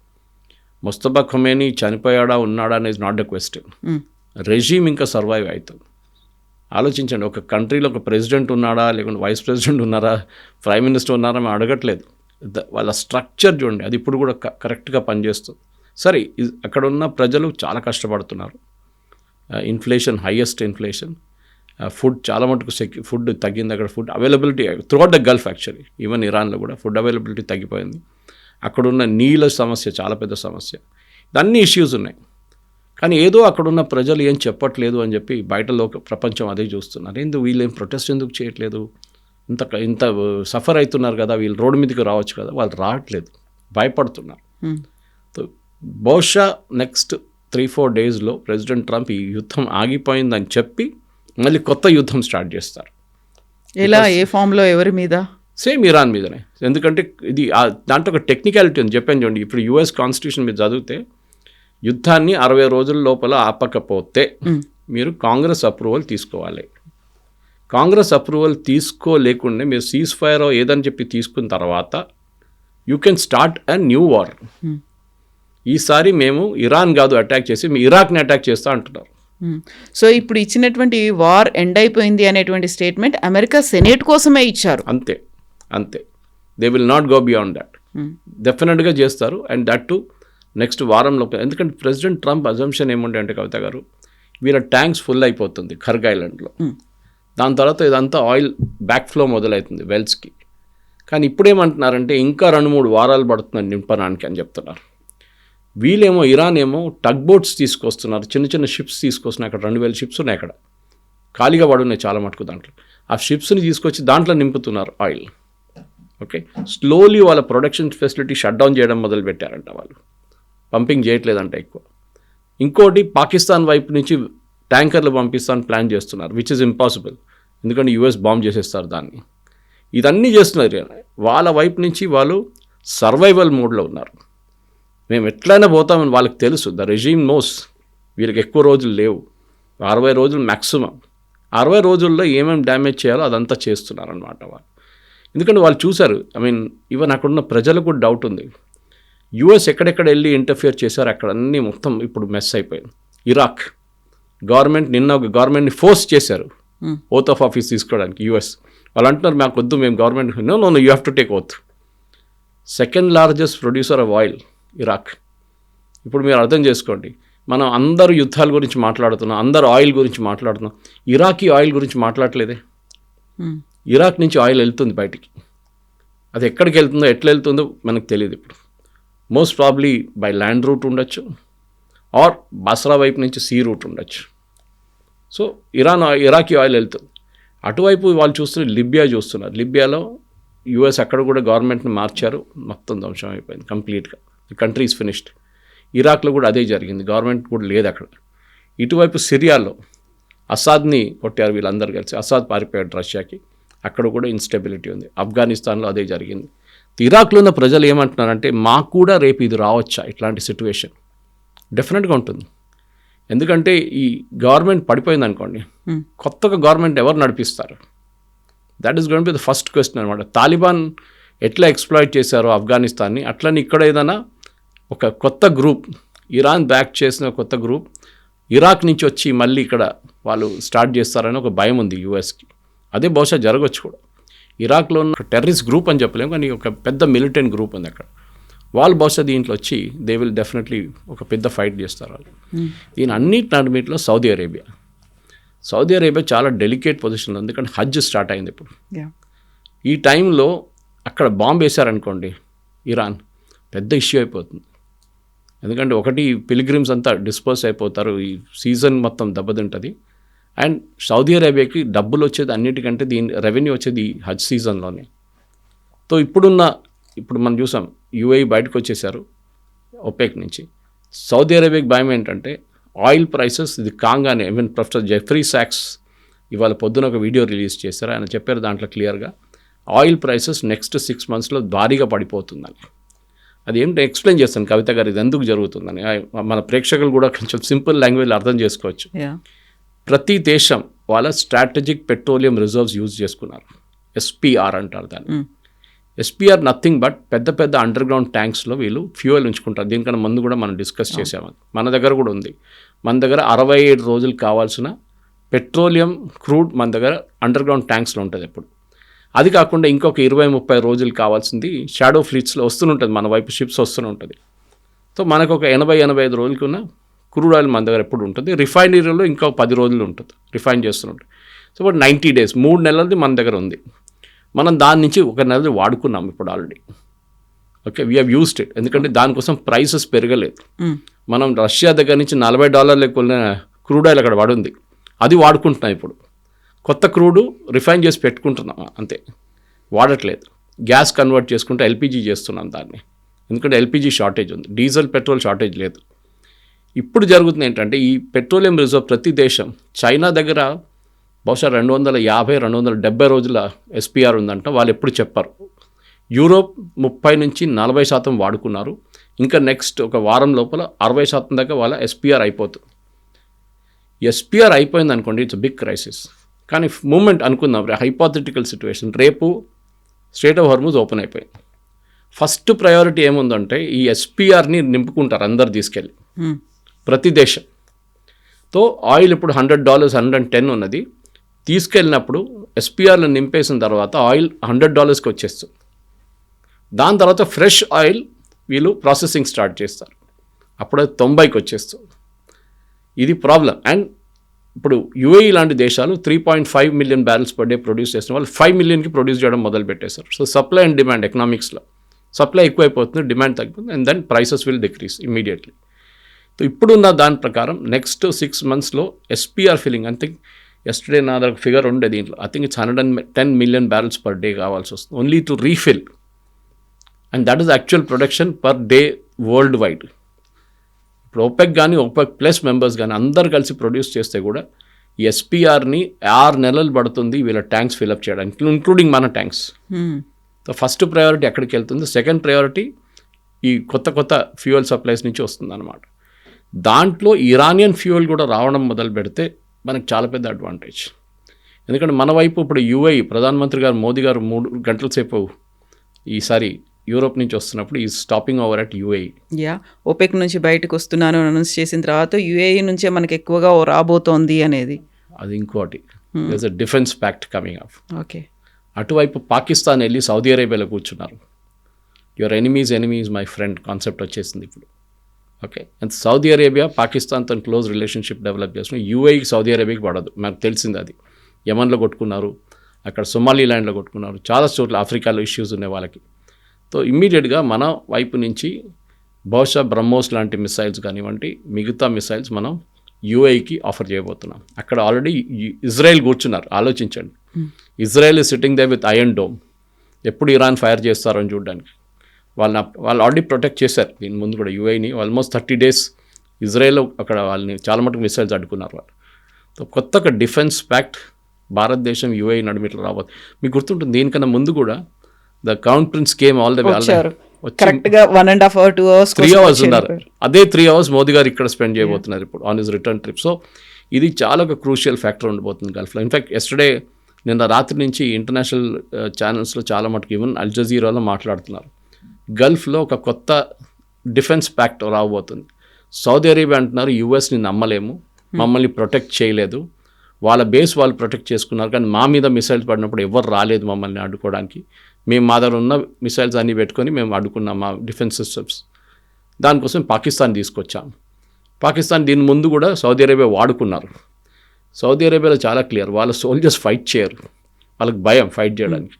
ముస్తఫా ఖొమేనీ చనిపోయాడా ఉన్నాడా అనేది నాట్ ద క్వశ్చన్, రెజీమ్ ఇంకా సర్వైవ్ అవుతుంది. ఆలోచించండి, ఒక కంట్రీలో ఒక ప్రెసిడెంట్ ఉన్నాడా, లేకుంటే వైస్ ప్రెసిడెంట్ ఉన్నారా, ప్రైమ్ మినిస్టర్ ఉన్నారా మేము అడగట్లేదు. వాళ్ళ స్ట్రక్చర్ చూడండి, అది ఇప్పుడు కూడా కరెక్ట్గా పనిచేస్తుంది. సరే, అక్కడ ఉన్న ప్రజలు చాలా కష్టపడుతున్నారు. ఇన్ఫ్లేషన్, హైయెస్ట్ ఇన్ఫ్లేషన్, ఫుడ్ చాలా మటుకు ఫుడ్ తగ్గింది అక్కడ. Food availability throughout the Gulf actually, even ఇరాన్లో కూడా ఫుడ్ అవైలబిలిటీ తగ్గిపోయింది. అక్కడున్న నీళ్ళ సమస్య చాలా పెద్ద సమస్య, అన్ని ఇష్యూస్ ఉన్నాయి. కానీ ఏదో అక్కడున్న ప్రజలు ఏం చెప్పట్లేదు అని చెప్పి బయటలో ప్రపంచం అదే చూస్తున్నారు. ఎందుకు వీళ్ళు ఏం ప్రొటెస్ట్ ఎందుకు చేయట్లేదు, ఇంత సఫర్ అవుతున్నారు కదా, వీళ్ళు రోడ్డు మీదకి రావచ్చు కదా, వాళ్ళు రావట్లేదు, భయపడుతున్నారు. బహుశా నెక్స్ట్ 3-4 డేస్లో ప్రెసిడెంట్ ట్రంప్ ఈ యుద్ధం ఆగిపోయిందని చెప్పి మళ్ళీ కొత్త యుద్ధం స్టార్ట్ చేస్తారు. ఎలా, ఏ ఫామ్లో, ఎవరి మీద? సేమ్ ఇరాన్ మీదనే. ఎందుకంటే ఇది దాంట్లో ఒక టెక్నికాలిటీ ఉంది, చెప్పాను చూడండి. ఇప్పుడు యుఎస్ కాన్స్టిట్యూషన్ మీద చదివితే యుద్ధాన్ని 60 రోజుల లోపల ఆపకపోతే మీరు కాంగ్రెస్ అప్రూవల్ తీసుకోవాలి. కాంగ్రెస్ అప్రూవల్ తీసుకోలేకుండా మీరు సీజ్ ఫైర్ ఏదని చెప్పి తీసుకున్న తర్వాత you can start a new war. ఈసారి మేము ఇరాన్ కాదు అటాక్ చేసి మీ ఇరాక్ని అటాక్ చేస్తా అంటున్నారు. సో ఇప్పుడు ఇచ్చినటువంటి వార్ ఎండ్ అయిపోయింది అనేటువంటి స్టేట్మెంట్ అమెరికా సెనేట్ కోసమే ఇచ్చారు. అంతే అంతే, they will not go beyond that. డెఫినెట్గా చేస్తారు. అండ్ దట్ టు నెక్స్ట్ వారంలో. ఎందుకంటే ప్రెసిడెంట్ ట్రంప్ అజంప్షన్ ఏముండే అంటే కవిత గారు, వీళ్ళ ట్యాంక్స్ ఫుల్ అయిపోతుంది ఖర్గ్ ఐలాండ్లో, దాని తర్వాత ఇదంతా ఆయిల్ బ్యాక్ ఫ్లో మొదలవుతుంది వెల్స్కి. కానీ ఇప్పుడేమంటున్నారంటే ఇంకా 2-3 వారాలు పడుతుంది నింపడానికి అని చెప్తున్నారు. వీళ్ళేమో ఇరాన్ ఏమో టగ్ బోట్స్ తీసుకొస్తున్నారు, చిన్న చిన్న షిప్స్ తీసుకొస్తున్నారు. అక్కడ 2000 షిప్స్ ఉన్నాయి అక్కడ, ఖాళీగా పడున్నాయి చాలా మటుకు. దాంట్లో ఆ షిప్స్ని తీసుకొచ్చి దాంట్లో నింపుతున్నారు ఆయిల్. ఓకే, స్లోలీ వాళ్ళ ప్రొడక్షన్ ఫెసిలిటీ షట్ డౌన్ చేయడం మొదలుపెట్టారంట, వాళ్ళు పంపింగ్ చేయట్లేదంట ఎక్కువ. ఇంకోటి పాకిస్తాన్ వైపు నుంచి ట్యాంకర్లు పంపిస్తాను ప్లాన్ చేస్తున్నారు, విచ్ ఇస్ ఇంపాసిబుల్, ఎందుకంటే యుఎస్ బాంబ్ చేసేస్తారు దాన్ని. ఇదన్నీ చేస్తున్నారు. వాళ్ళ వైపు నుంచి వాళ్ళు సర్వైవల్ మోడ్లో ఉన్నారు. మేము ఎట్లయినా పోతామని వాళ్ళకి తెలుసు. ద రెజీమ్ నోస్ వీళ్ళకి ఎక్కువ రోజులు లేవు, 60 రోజులు మ్యాక్సిమం. 60 రోజుల్లో ఏమేమి డ్యామేజ్ చేయాలో అదంతా చేస్తున్నారనమాట వాళ్ళు. ఎందుకంటే వాళ్ళు చూశారు. ఈవెన్ అక్కడున్న ప్రజలకు కూడా డౌట్ ఉంది, యుఎస్ ఎక్కడెక్కడ వెళ్ళి ఇంటర్ఫియర్ చేశారు, అక్కడ అన్నీ మొత్తం ఇప్పుడు మెస్ అయిపోయింది. ఇరాక్ గవర్నమెంట్ నిన్న ఒక గవర్నమెంట్ని ఫోర్స్ చేశారు ఓత్ ఆఫ్ ఆఫీస్ తీసుకోవడానికి. యుఎస్ వాళ్ళు అంటున్నారు మాకు వద్దు, మేము government no you have to take oath. Second largest producer of oil Iraq. ఇప్పుడు మీరు అర్థం చేసుకోండి, మనం అందరూ యుద్ధాల గురించి మాట్లాడుతున్నాం, అందరూ ఆయిల్ గురించి మాట్లాడుతున్నాం, ఇరాకీ ఆయిల్ గురించి మాట్లాడలేదే. ఇరాక్ నుంచి ఆయిల్ వెళ్తుంది బయటికి, అది ఎక్కడికి వెళ్తుందో ఎట్లా వెళ్తుందో మనకు తెలియదు. ఇప్పుడు most probably by land route ఉండొచ్చు, ఆర్ బస్రా వైపు నుంచి సీ రూట్ ఉండొచ్చు. సో ఇరాకీ ఆయిల్ వెళ్తుంది. అటువైపు వాళ్ళు చూస్తున్నారు, లిబియా చూస్తున్నారు. లిబియాలో యూఎస్ అక్కడ కూడా గవర్నమెంట్ని మార్చారు, మొత్తం ధ్వంసం అయిపోయింది కంప్లీట్గా. The country is finished. ఇరాక్లో కూడా అదే జరిగింది, గవర్నమెంట్ కూడా లేదు అక్కడ. ఇటువైపు సిరియాలో అసాద్ని కొట్టారు వీళ్ళందరూ కలిసి, అసాద్ పారిపోయాడు రష్యాకి, అక్కడ కూడా ఇన్స్టెబిలిటీ ఉంది. ఆఫ్ఘనిస్తాన్లో అదే జరిగింది. ఇరాక్లో ఉన్న ప్రజలు ఏమంటున్నారంటే మాకు కూడా రేపు ఇది రావచ్చా ఇట్లాంటి సిచ్యువేషన్? డెఫినెట్గా ఉంటుంది. ఎందుకంటే ఈ గవర్నమెంట్ పడిపోయింది అనుకోండి, కొత్తగా గవర్నమెంట్ ఎవరు నడిపిస్తారు? That is going to be the first question అనమాట. తాలిబాన్ ఎట్లా ఎక్స్ప్లాయిట్ చేశారో ఆఫ్ఘనిస్తాన్ని, అట్లని ఇక్కడ ఏదైనా ఒక కొత్త గ్రూప్, ఇరాన్ బ్యాక్ చేసిన కొత్త గ్రూప్ ఇరాక్ నుంచి వచ్చి మళ్ళీ ఇక్కడ వాళ్ళు స్టార్ట్ చేస్తారని ఒక భయం ఉంది యూఎస్కి. అదే బహుశా జరగవచ్చు కూడా. ఇరాక్లో ఉన్న టెర్రరిస్ట్ గ్రూప్ అని చెప్పలేము, కానీ ఒక పెద్ద మిలిటెంట్ గ్రూప్ ఉంది అక్కడ. వాళ్ళు బహుశా దీంట్లో వచ్చి దే విల్ డెఫినెట్లీ ఒక పెద్ద ఫైట్ చేస్తారు వాళ్ళు. దీని అన్నిటిలో సౌదీ అరేబియా చాలా డెలికేట్ పొజిషన్లో ఉంది, ఎందుకంటే హజ్ స్టార్ట్ అయింది ఇప్పుడు. ఈ టైంలో అక్కడ బాంబు వేశారనుకోండి ఇరాన్, పెద్ద ఇష్యూ అయిపోతుంది. ఎందుకంటే ఒకటి పిలిగ్రిమ్స్ అంతా డిస్పోజ్ అయిపోతారు, ఈ సీజన్ మొత్తం దెబ్బతింటుంది. అండ్ సౌదీ అరేబియాకి డబ్బులు వచ్చేది అన్నిటికంటే దీని రెవెన్యూ వచ్చేది ఈ హజ్ సీజన్లోనే. సో ఇప్పుడు మనం చూసాం యూఏఈ బయటకు వచ్చేసారు ఒపెక్ నుంచి. సౌదీ అరేబియాకి భయం ఏంటంటే ఆయిల్ ప్రైసెస్ ఇది కాగానే, ఈవెన్ ప్రొఫెసర్ జెఫ్రీ సాక్స్ ఇవాళ పొద్దున ఒక వీడియో రిలీజ్ చేశారు. ఆయన చెప్పారు దాంట్లో క్లియర్గా ఆయిల్ ప్రైసెస్ నెక్స్ట్ 6 monthsలో భారీగా పడిపోతుందని. అది ఏంటో ఎక్స్ప్లెయిన్ చేస్తాను కవిత గారు, ఇది ఎందుకు జరుగుతుందని. మన ప్రేక్షకులు కూడా కొంచెం సింపుల్ లాంగ్వేజ్లో అర్థం చేసుకోవచ్చు. ప్రతి దేశం వాళ్ళ స్ట్రాటజిక్ పెట్రోలియం రిజర్వ్స్ యూజ్ చేసుకున్నారు, ఎస్పీఆర్ అంటారు దాన్ని. ఎస్పీఆర్ నథింగ్ బట్ పెద్ద పెద్ద అండర్ గ్రౌండ్ ట్యాంక్స్లో వీళ్ళు ఫ్యూయల్ ఉంచుకుంటారు. దీనికన్నా ముందు కూడా మనం డిస్కస్ చేసాము, మన దగ్గర కూడా ఉంది. మన దగ్గర 67 రోజులు కావాల్సిన పెట్రోలియం క్రూడ్ మన దగ్గర అండర్ గ్రౌండ్ ట్యాంక్స్లో ఉంటుంది ఎప్పుడు. అది కాకుండా ఇంకొక 20-30 రోజులు కావాల్సింది షాడో ఫ్లీట్స్లో వస్తుంటుంది, మన వైపు షిప్స్ వస్తుంటుంది. సో మనకు ఒక 80-85 రోజులకున్న క్రూడ్ ఆయిల్ మన దగ్గర ఎప్పుడు ఉంటుంది. రిఫైనరీలో ఇంకో 10 రోజులు ఉంటుంది, రిఫైన్ చేస్తుంటుంది. సో బట్ 90 days 3 నెలలది మన దగ్గర ఉంది. మనం దాని నుంచి 1 నెలది వాడుకున్నాం ఇప్పుడు already. Okay, we have used it. ఎందుకంటే దానికోసం ప్రైసెస్ పెరగలేదు. మనం రష్యా దగ్గర నుంచి $40 కొన్న క్రూడ్ ఆయిల్ అక్కడ పడుంది, అది వాడుకుంటున్నాం ఇప్పుడు. కొత్త క్రూడు రిఫైన్ చేసి పెట్టుకుంటున్నాం అంతే, వాడట్లేదు. గ్యాస్ కన్వర్ట్ చేసుకుంటే ఎల్పిజి చేస్తున్నాం దాన్ని, ఎందుకంటే ఎల్పిజి షార్టేజ్ ఉంది, డీజిల్ పెట్రోల్ షార్టేజ్ లేదు. ఇప్పుడు జరుగుతుంది ఏంటంటే ఈ పెట్రోలియం రిజర్వ్ ప్రతి దేశం, చైనా దగ్గర బహుశా 250-270 రోజుల ఎస్పీఆర్ ఉందంట, వాళ్ళు ఎప్పుడు చెప్పారు. యూరోప్ 30-40% వాడుకున్నారు, ఇంకా నెక్స్ట్ ఒక వారం లోపల 60% దాకా వాళ్ళ ఎస్పీఆర్ అయిపోతుంది. ఎస్పీఆర్ అయిపోయింది అనుకోండి, ఇట్స్ బిగ్ క్రైసిస్. కానీ మూమెంట్ అనుకుందాం, హైపోథెటికల్ సిచ్యువేషన్, రేపు స్ట్రెయిట్ ఆఫ్ హార్ముజ్ ఓపెన్ అయిపోయింది. ఫస్ట్ ప్రయారిటీ ఏముందంటే ఈ ఎస్పీఆర్ని నింపుకుంటారు అందరు తీసుకెళ్ళి ప్రతి దేశం. తో ఆయిల్ ఇప్పుడు $100 $110 ఉన్నది, తీసుకెళ్ళినప్పుడు ఎస్పీఆర్లో నింపేసిన తర్వాత ఆయిల్ $100కి వచ్చేస్తుంది. దాని తర్వాత ఫ్రెష్ ఆయిల్ వీళ్ళు ప్రాసెసింగ్ స్టార్ట్ చేస్తారు, అప్పుడు 90కి వచ్చేస్తుంది. ఇది ప్రాబ్లం. అండ్ ఇప్పుడు యూఏఈ లాంటి దేశాలు 3.5 million barrels per day produce చేసిన వాళ్ళు 5 millionకి ప్రొడ్యూస్ చేయడం మొదలు పెట్టేశారు. సో సప్లై అండ్ డిమాండ్ ఎకనామిక్స్లో సప్లై ఎక్కువైపోతుంది, డిమాండ్ తగ్గిపోతుంది, and then prices will decrease immediately. So ఇప్పుడున్న దాని ప్రకారం నెక్స్ట్ 6 monthsలో SPR filling, I think yesterday నా దగ్గర ఫిగర్ ఉండే దీంట్లో, I think it's 110 million barrels per day కావాల్సి వస్తుంది only to refill, and that is actual production per day worldwide. ఇప్పుడు ఓపెక్ కానీ ఓపెక్ ప్లస్ మెంబర్స్ కానీ అందరు కలిసి ప్రొడ్యూస్ చేస్తే కూడా ఈ ఎస్పీఆర్ని 6 నెలలు పడుతుంది వీళ్ళ ట్యాంక్స్ ఫిల్అప్ చేయడానికి, ఇంక్లూడింగ్ మన ట్యాంక్స్. సో ఫస్ట్ ప్రయారిటీ ఎక్కడికి వెళ్తుంది, సెకండ్ ప్రయారిటీ ఈ కొత్త ఫ్యూయల్ సప్లైస్ నుంచి వస్తుంది అన్నమాట. దాంట్లో ఇరానియన్ ఫ్యూయల్ కూడా రావడం మొదలు పెడితే మనకు చాలా పెద్ద అడ్వాంటేజ్. ఎందుకంటే మన వైపు ఇప్పుడు యూఏఈ ప్రధానమంత్రి గారు మోదీ గారు 3 గంటల సేపు ఈసారి యూరోప్ నుంచి వస్తున్నప్పుడు ఈ stopping over at UAE. OPEC నుంచి బయటకు వస్తున్నాను అనౌన్స్ చేసిన తర్వాత యూఏఈ నుంచే మనకి ఎక్కువగా రాబోతోంది అనేది అది ఇంకోటి. దేర్స్ ఎ defence pact coming up. Okay, అటువైపు పాకిస్తాన్ వెళ్ళి సౌదీ అరేబియాలో కూర్చున్నారు. Your enemies my friend concept వచ్చేసింది ఇప్పుడు. ఓకే, అండ్ సౌదీ అరేబియా పాకిస్తాన్తో క్లోజ్ రిలేషన్షిప్ డెవలప్ చేస్తున్నాం. యూఏఈకి సౌదీ అరేబియాకి పడదు, మనకు తెలిసింది అది. యమన్లో కొట్టుకున్నారు, అక్కడ సొమాలీలాండ్లో కొట్టుకున్నారు, చాలా చోట్ల ఆఫ్రికాలో ఇష్యూస్ ఉన్నాయి వాళ్ళకి. సో ఇమ్మీడియట్గా మన వైపు నుంచి బహుశా బ్రహ్మోస్ లాంటి మిసైల్స్ కానివ్వండి, మిగతా మిసైల్స్ మనం యూఏఈకి ఆఫర్ చేయబోతున్నాం. అక్కడ ఆల్రెడీ ఇజ్రాయెల్ కూర్చున్నారు, ఆలోచించండి. Israel is sitting they with iron dome. ఎప్పుడు ఇరాన్ ఫైర్ చేస్తారో అని చూడడానికి. వాళ్ళు ఆల్రెడీ ప్రొటెక్ట్ చేశారు దీని ముందు కూడా యూఏని. ఆల్మోస్ట్ 30 days ఇజ్రాయెల్ అక్కడ వాళ్ళని చాలా మటుకు మిసైల్స్ అడ్డుకున్నారు వాళ్ళు. కొత్త ఒక డిఫెన్స్ ప్యాక్ట్ భారతదేశం యూఏఈ నడుమిట్లు రాబోతుంది. మీకు గుర్తుంటుంది దీనికన్నా ముందు కూడా the crown prince came all the way కరెక్ట్గా 1.5 or 2 hours 3 hours ఉన్నారు. అదే 3 hours మోదీ గారు ఇక్కడ స్పెండ్ చేయబోతున్నారు ఇప్పుడు on his return trip. So ఇది చాలా ఒక క్రూషియల్ ఫ్యాక్టర్ ఉండబోతుంది గల్ఫ్లో. ఇన్ఫ్యాక్ట్ ఎస్టర్డే నిన్న రాత్రి నుంచి ఇంటర్నేషనల్ ఛానల్స్లో చాలా మటుకు ఈవెన్ అల్ జజీరాలో మాట్లాడుతున్నారు. గల్ఫ్లో ఒక కొత్త డిఫెన్స్ ప్యాక్ట్ రాబోతుంది. సౌదీ అరేబియా అంటున్నారు యూఎస్ని నమ్మలేము, మమ్మల్ని ప్రొటెక్ట్ చేయలేదు, వాళ్ళ బేస్ వాళ్ళు ప్రొటెక్ట్ చేసుకున్నారు, కానీ మా మీద మిసైల్స్ పడినప్పుడు ఎవరు రాలేదు మమ్మల్ని అడ్డుకోవడానికి. మేము మా దగ్గర ఉన్న మిసైల్స్ అన్నీ పెట్టుకొని మేము అడ్డుకున్నాం మా డిఫెన్స్ సిస్టమ్స్. దానికోసం పాకిస్తాన్ తీసుకొచ్చాం. పాకిస్తాన్ దీని ముందు కూడా సౌదీ అరేబియా వాడుకున్నారు. సౌదీ అరేబియాలో చాలా క్లియర్, వాళ్ళ సోల్జర్స్ ఫైట్ చేయరు, వాళ్ళకి భయం ఫైట్ చేయడానికి.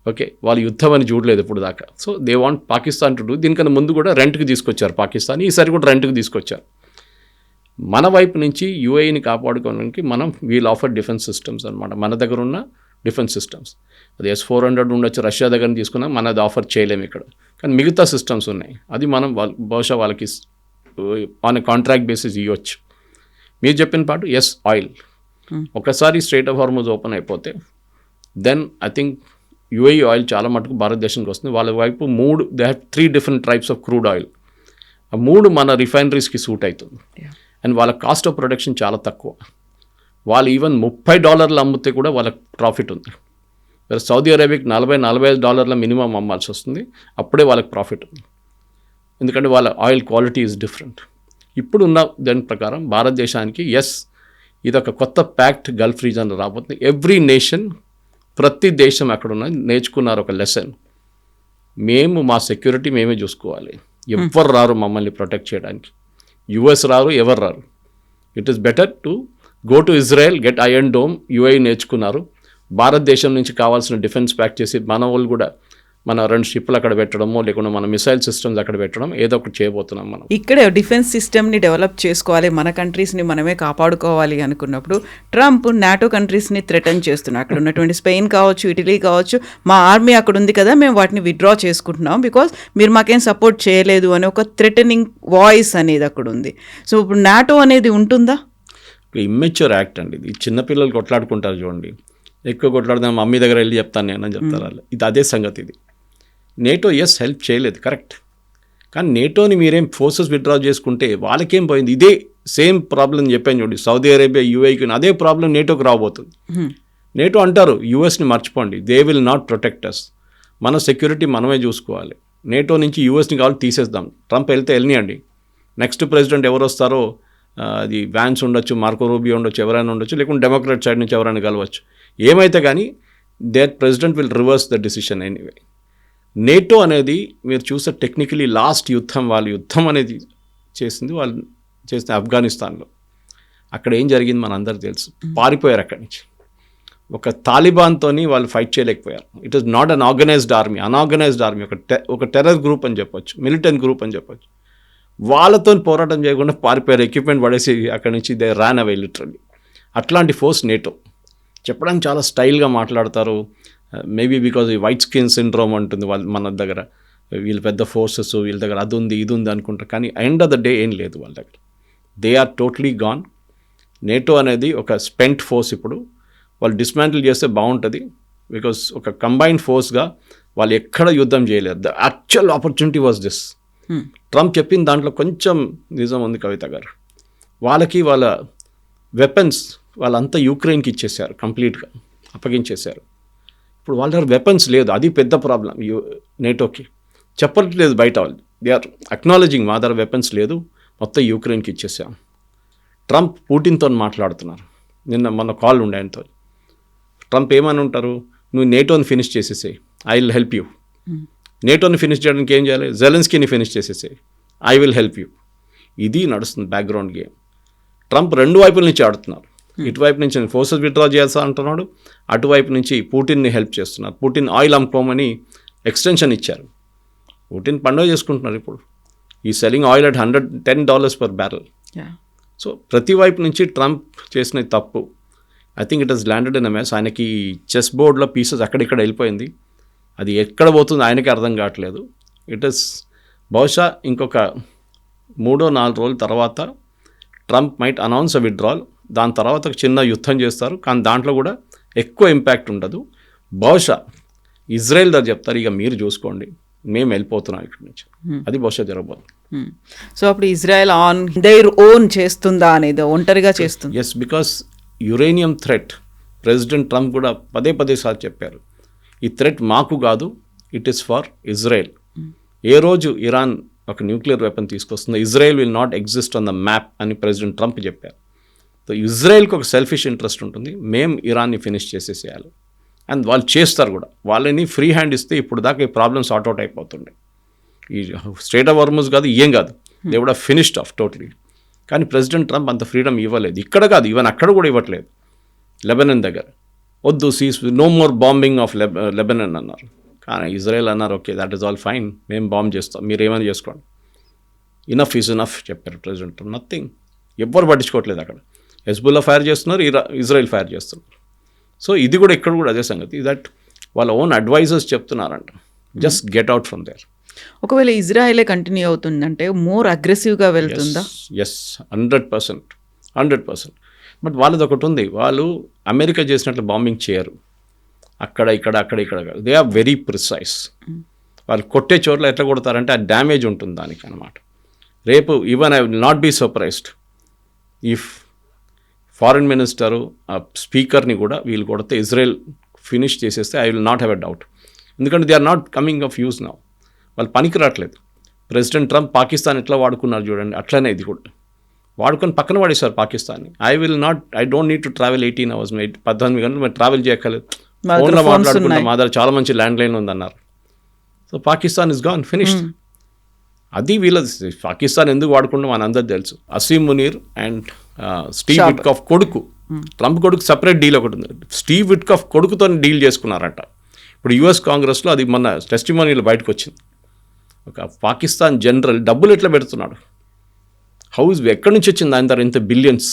ఓకే, వాళ్ళు యుద్ధం అని చూడలేదు ఇప్పుడు దాకా. So they want Pakistan to do. దీనికన్నా ముందు కూడా రెంట్కి తీసుకొచ్చారు పాకిస్తాన్, ఈసారి కూడా రెంట్కి తీసుకొచ్చారు. మన వైపు నుంచి యూఏఈని కాపాడుకోవడానికి మనం వీల్ ఆఫర్ డిఫెన్స్ సిస్టమ్స్ అనమాట. మన దగ్గర ఉన్న డిఫెన్స్ సిస్టమ్స్ అది S-400 ఉండొచ్చు, రష్యా దగ్గర తీసుకున్నా మనది ఆఫర్ చేయలేము ఇక్కడ, కానీ మిగతా సిస్టమ్స్ ఉన్నాయి. అది మనం బహుశా వాళ్ళకి ఆన్ కాంట్రాక్ట్ బేసిస్ ఇవ్వచ్చు. మీరు చెప్పిన పాటు ఆయిల్ ఒకసారి స్ట్రైట్ ఆఫ్ హార్మోజ్ ఓపెన్ అయిపోతే then I think UAE oil చాలా మటుకు భారతదేశానికి వస్తుంది. వాళ్ళ వైపు they have 3 different types of crude oil. ఆ 3 మన రిఫైనరీస్కి సూట్ అవుతుంది. అండ్ వాళ్ళ కాస్ట్ ఆఫ్ ప్రొడక్షన్ చాలా తక్కువ. వాళ్ళు ఈవెన్ $30 అమ్మితే కూడా వాళ్ళకి ప్రాఫిట్ ఉంది. సౌదీ అరేబియాకి $40-45 మినిమం అమ్మాల్సి వస్తుంది, అప్పుడే వాళ్ళకి ప్రాఫిట్ ఉంది. ఎందుకంటే వాళ్ళ ఆయిల్ క్వాలిటీ ఈజ్ డిఫరెంట్. ఇప్పుడున్న దాని ప్రకారం భారతదేశానికి ఇదొక కొత్త ప్యాక్ట్ గల్ఫ్ రీజన్లో రాబోతుంది. ఎవ్రీ నేషన్, ప్రతి దేశం అక్కడున్న నేర్చుకున్నారు ఒక లెసన్. మేము మా సెక్యూరిటీ మేమే చూసుకోవాలి, ఎవరు రారు మమ్మల్ని ప్రొటెక్ట్ చేయడానికి. యుఎస్ రారు, ఎవరు రారు. It is better to go to Israel, get iron dome. UAE నేర్చుకున్నారు. భారతదేశం నుంచి కావాల్సిన డిఫెన్స్ ప్యాక్ చేసి మన వాళ్ళు కూడా మన 2 షిప్లు అక్కడ పెట్టడమో లేకుండా మన మిసైల్ సిస్టమ్స్ అక్కడ పెట్టడం ఏదో ఒకటి చేయబోతున్నాం మనం. ఇక్కడే డిఫెన్స్ సిస్టమ్ని డెవలప్ చేసుకోవాలి, మన కంట్రీస్ని మనమే కాపాడుకోవాలి అనుకున్నప్పుడు ట్రంప్ నాటో కంట్రీస్ని థ్రెటన్ చేస్తున్నారు. అక్కడ ఉన్నటువంటి స్పెయిన్ కావచ్చు, ఇటలీ కావచ్చు, మా ఆర్మీ అక్కడ ఉంది కదా, మేము వాటిని విత్డ్రా చేసుకుంటున్నాం బికాజ్ మీరు మాకేం సపోర్ట్ చేయలేదు అని ఒక థ్రెటనింగ్ వాయిస్ అనేది అక్కడ ఉంది. సో ఇప్పుడు నాటో అనేది ఉంటుందా? ఇమ్మెచ్యూర్ యాక్ట్ అండి ఇది. చిన్నపిల్లలు కొట్లాడుకుంటారు చూడండి, ఎక్కువ కొట్లాడుతాం మమ్మీ దగ్గర వెళ్ళి చెప్తాను నేను అని చెప్తారు వాళ్ళు. ఇది అదే సంగతి. ఇది నేటో హెల్ప్ చేయలేదు కరెక్ట్, కానీ నేటోని మీరేం ఫోర్సెస్ విత్డ్రా చేసుకుంటే వాళ్ళకేం పోయింది? ఇదే సేమ్ ప్రాబ్లం చెప్పాను చూడండి, సౌదీ అరేబియా యూఏఈకి అదే ప్రాబ్లం నేటోకి రాబోతుంది. నేటో అంటారు యూఎస్ని మర్చిపోండి, they will not protect us, మన సెక్యూరిటీ మనమే చూసుకోవాలి. నేటో నుంచి యూఎస్ని కావాలి తీసేద్దాం. ట్రంప్ వెళ్తే వెళ్ళనియండి, నెక్స్ట్ ప్రెసిడెంట్ ఎవరు వస్తారో అది వ్యాన్స్ ఉండొచ్చు, మార్కో రూబియో ఉండొచ్చు, ఎవరైనా ఉండొచ్చు, లేకుంటే డెమోక్రాట్ సైడ్ నుంచి ఎవరైనా కలవచ్చు. ఏమైతే కానీ that president will reverse the decision anyway. NATO అనేది మీరు చూస్తే టెక్నికలీ లాస్ట్ యుద్ధం అనేది వాళ్ళు చేసిన ఆఫ్ఘనిస్తాన్లో. అక్కడ ఏం జరిగింది మన అందరికీ తెలుసు. పారిపోయారు అక్కడి నుంచి. ఒక తాలిబాన్తోని వాళ్ళు ఫైట్ చేయలేకపోయారు. It is not an organised army, unorganised army, ఒక టెర్రర్ గ్రూప్ అని చెప్పొచ్చు, మిలిటెంట్ గ్రూప్ అని చెప్పొచ్చు. వాళ్ళతో పోరాటం చేయకుండా పారిపోయారు, ఎక్విప్మెంట్ పడేసి అక్కడి నుంచి దే రాన్ అవే లిటరల్లీ. అట్లాంటి ఫోర్స్ నేటో. చెప్పడానికి చాలా స్టైల్గా మాట్లాడతారు, మేబీ బికాజ్ ఈ వైట్ స్కిన్ సిండ్రోమ్ ఉంటుంది మన దగ్గర, వీళ్ళు పెద్ద ఫోర్సెస్, వీళ్ళ దగ్గర అది ఉంది ఇది ఉంది అనుకుంటారు, కానీ ఎండ్ ఆఫ్ ద డే ఏం లేదు వాళ్ళ దగ్గర. They are totally gone. NATO అనేది ఒక స్పెంట్ ఫోర్స్. ఇప్పుడు వాళ్ళు డిస్మాంటిల్ చేస్తే బాగుంటుంది, బికాజ్ ఒక కంబైన్డ్ ఫోర్స్గా వాళ్ళు ఎక్కడ యుద్ధం చేయలేరు. The actual opportunity was this. Trump చెప్పిన దాంట్లో కొంచెం నిజం ఉంది కవిత గారు. వాళ్ళ వెపన్స్ వాళ్ళంతా యూక్రెయిన్కి ఇచ్చేసారు, కంప్లీట్గా అప్పగించేశారు. ఇప్పుడు వాళ్ళ దగ్గర వెపన్స్ లేదు, అది పెద్ద ప్రాబ్లం నేటోకి. చెప్పట్లేదు బయట వాళ్ళు, దే ఆర్ అక్నాలజింగ్ మా దగ్గర వెపన్స్ లేదు, మొత్తం యూక్రెయిన్కి ఇచ్చేసాం. ట్రంప్ పుటిన్తో మాట్లాడుతున్నారు, మొన్న కాల్ ఉండే ఆయనతో. ట్రంప్ ఏమని ఉంటారు, నువ్వు నేటోని ఫినిష్ చేసేసేయి, ఐ విల్ హెల్ప్ యూ. నేటోని ఫినిష్ చేయడానికి ఏం చేయాలి, జెలెన్స్కీని ఫినిష్ చేసేసేయి, ఐ విల్ హెల్ప్ యూ. ఇది నడుస్తుంది బ్యాక్గ్రౌండ్ గేమ్. ట్రంప్ 2 వైపుల నుంచి ఆడుతున్నారు. ఇటువైపు నుంచి ఫోర్సెస్ విత్డ్రా చేయాల్సి అంటున్నాడు, అటువైపు నుంచి పుటిన్ని హెల్ప్ చేస్తున్నారు. పుటిన్ ఆయిల్ అమ్ముకోమని ఎక్స్టెన్షన్ ఇచ్చారు. పుటిన్ పండుగ చేసుకుంటున్నారు ఇప్పుడు. ఈ selling oil at $110 per barrel. So ప్రతి వైపు నుంచి ట్రంప్ చేసిన తప్పు. I think it has landed in a mess. ఆయనకి చెస్ బోర్డ్లో పీసెస్ అక్కడిక్కడ వెళ్ళిపోయింది. అది ఎక్కడ పోతుందో ఆయనకి అర్థం కావట్లేదు. ఇట్ ఇస్ బహుశా ఇంకొక 3-4 రోజుల తర్వాత ట్రంప్ మైట్ అనౌన్స్ అ విత్డ్రాల్. దాని తర్వాత ఒక చిన్న యుద్ధం చేస్తారు, కానీ దాంట్లో కూడా ఎక్కువ ఇంపాక్ట్ ఉండదు. బహుశా ఇజ్రాయెల్ దగ్గర చెప్తారు, ఇక మీరు చూసుకోండి, మేము వెళ్ళిపోతున్నాం ఇక్కడి నుంచి. అది బహుశా జరగబోతుంది. సో అప్పుడు ఇజ్రాయెల్ ఆన్ దేర్ ఓన్ చేస్తుందా అనేది, ఒంటరిగా చేస్తుంది. Yes, because uranium threat president Trump కూడా పదే సార్లు చెప్పారు, ఈ థ్రెట్ మాకు కాదు, ఇట్ ఈస్ ఫర్ ఇజ్రాయెల్. ఏ రోజు ఇరాన్ ఒక న్యూక్లియర్ వెపన్ తీసుకొస్తుందో Israel will not exist on the map అని ప్రెసిడెంట్ ట్రంప్ చెప్పారు. సో ఇజ్రాయెల్కి ఒక సెల్ఫిష్ ఇంట్రెస్ట్ ఉంటుంది, మేము ఇరాన్ని ఫినిష్ చేసేసేయాలి, అండ్ వాళ్ళు చేస్తారు కూడా. వాళ్ళని ఫ్రీ హ్యాండ్ ఇస్తే ఇప్పుడు దాకా ఈ ప్రాబ్లమ్ సార్ట్ అవుట్ అయిపోతుండే. ఈ స్టేట్ ఆఫ్ హార్మజ్ కాదు, ఏం కాదు, they would have finished off totally. కానీ ప్రెసిడెంట్ ట్రంప్ అంత ఫ్రీడమ్ ఇవ్వలేదు. ఇక్కడ కాదు, ఈవెన్ అక్కడ కూడా ఇవ్వట్లేదు. లెబనన్ దగ్గర వద్దు, says no more bombing of Lebanon అన్నారు. కానీ ఇజ్రాయెల్ అన్నారు, okay that is all fine, మేము బాంబ్ చేస్తాం, మీరు ఏమైనా చేసుకోండి, ఇనఫ్ ఈజ్ ఇనఫ్ చెప్పారు ప్రెసిడెంట్ ట్రంప్. నథింగ్, ఎవ్వరు పట్టించుకోవట్లేదు. అక్కడ హెజ్బుల్లా ఫైర్ చేస్తున్నారు, ఇజ్రాయెల్ ఫైర్ చేస్తున్నారు. సో ఇది కూడా ఇక్కడ కూడా అదే సంగతి, దట్ వాళ్ళ ఓన్ అడ్వైజర్స్ చెప్తున్నారంట, just get out from there. ఒకవేళ ఇజ్రాయెలే కంటిన్యూ అవుతుందంటే మోర్ అగ్రెసివ్గా వెళ్తుందా? ఎస్, 100%. బట్ వాళ్ళది ఒకటి ఉంది, వాళ్ళు అమెరికా చేసినట్లు బాంబింగ్ చేయరు. అక్కడ ఇక్కడ కాదు, దే ఆర్ వెరీ ప్రిసైజ్. వాళ్ళు కొట్టే చోట్ల ఎట్లా కొడతారంటే ఆ డ్యామేజ్ ఉంటుంది దానికి అనమాట. రేపు even I will not be surprised if foreign minister ఆ స్పీకర్ని కూడా వీళ్ళు కొడితే ఇజ్రాయెల్ ఫినిష్ చేసేస్తే I will not have a doubt. ఎందుకంటే they are not coming of use now. వాళ్ళు పనికి రావట్లేదు. ప్రెసిడెంట్ ట్రంప్ పాకిస్తాన్ ఎట్లా వాడుకున్నారు చూడండి, అట్లనే ఇది కూడా వాడుకొని పక్కన పడేశారు పాకిస్తాన్ని. I don't need to travel 18 hours, 18 గంటలు మేము ట్రావెల్ చేయక్కర్లేదు, ఫోన్లో మాట్లాడుకుంటాం, మా దగ్గర చాలా మంచి ల్యాండ్ లైన్ ఉందన్నారు. So Pakistan is gone, finished. అది వీళ్ళది. పాకిస్తాన్ ఎందుకు వాడుకుంటాం అని అందరూ తెలుసు. Asim Munir and Steve Witkoff కొడుకు, ట్రంప్ కొడుకు సపరేట్ డీల్ ఒకటి ఉంది. స్టీవ్ విట్కాఫ్ కొడుకుతో డీల్ చేసుకున్నారంట. ఇప్పుడు యుఎస్ కాంగ్రెస్లో అది మొన్న టెస్టిమోనీలో బయటకు వచ్చింది. ఒక పాకిస్తాన్ జనరల్ డబ్బులు ఎట్లా పెడుతున్నాడు, ఎక్కడి నుంచి వచ్చింది ఆయన దగ్గర ఇంత బిలియన్స్.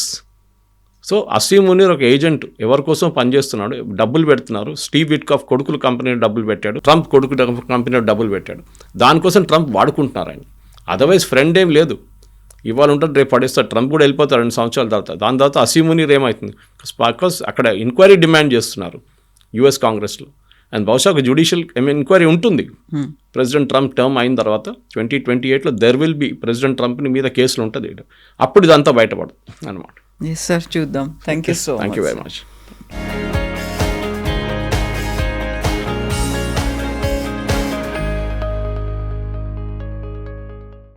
సో అసీమ్ మునీర్ ఒక ఏజెంట్, ఎవరి కోసం పనిచేస్తున్నాడు, డబ్బులు పెడుతున్నారు. స్టీవ్ విట్కాఫ్ కొడుకులు కంపెనీలో డబ్బులు పెట్టాడు, ట్రంప్ కొడుకు కంపెనీలో డబ్బులు పెట్టాడు. దానికోసం ట్రంప్ వాడుకుంటున్నారు ఆయన. అదర్వైజ్ ఫ్రెండ్ ఏం లేదు. ఇవాళ ఉంటుంది, రేపు పడేస్తారు. ట్రంప్ కూడా వెళ్ళిపోతారు 2 సంవత్సరాల తర్వాత. దాని తర్వాత అసీమ్ మునీర్ ఏమవుతుంది, బికాస్ అక్కడ ఎంక్వైరీ డిమాండ్ చేస్తున్నారు యుఎస్ కాంగ్రెస్లో. అండ్ బహుశా ఒక జ్యుడిషియల్ ఎంక్వైరీ ఉంటుంది. ప్రెసిడెంట్ ట్రంప్ టర్మ్ అయిన తర్వాత 2028లో there will be president Trump మీద కేసులు ఉంటుంది. అప్పుడు ఇదంతా బయటపడదు అనమాట. ఎస్ సార్, చూద్దాం. Thank you so much. Thank you very much.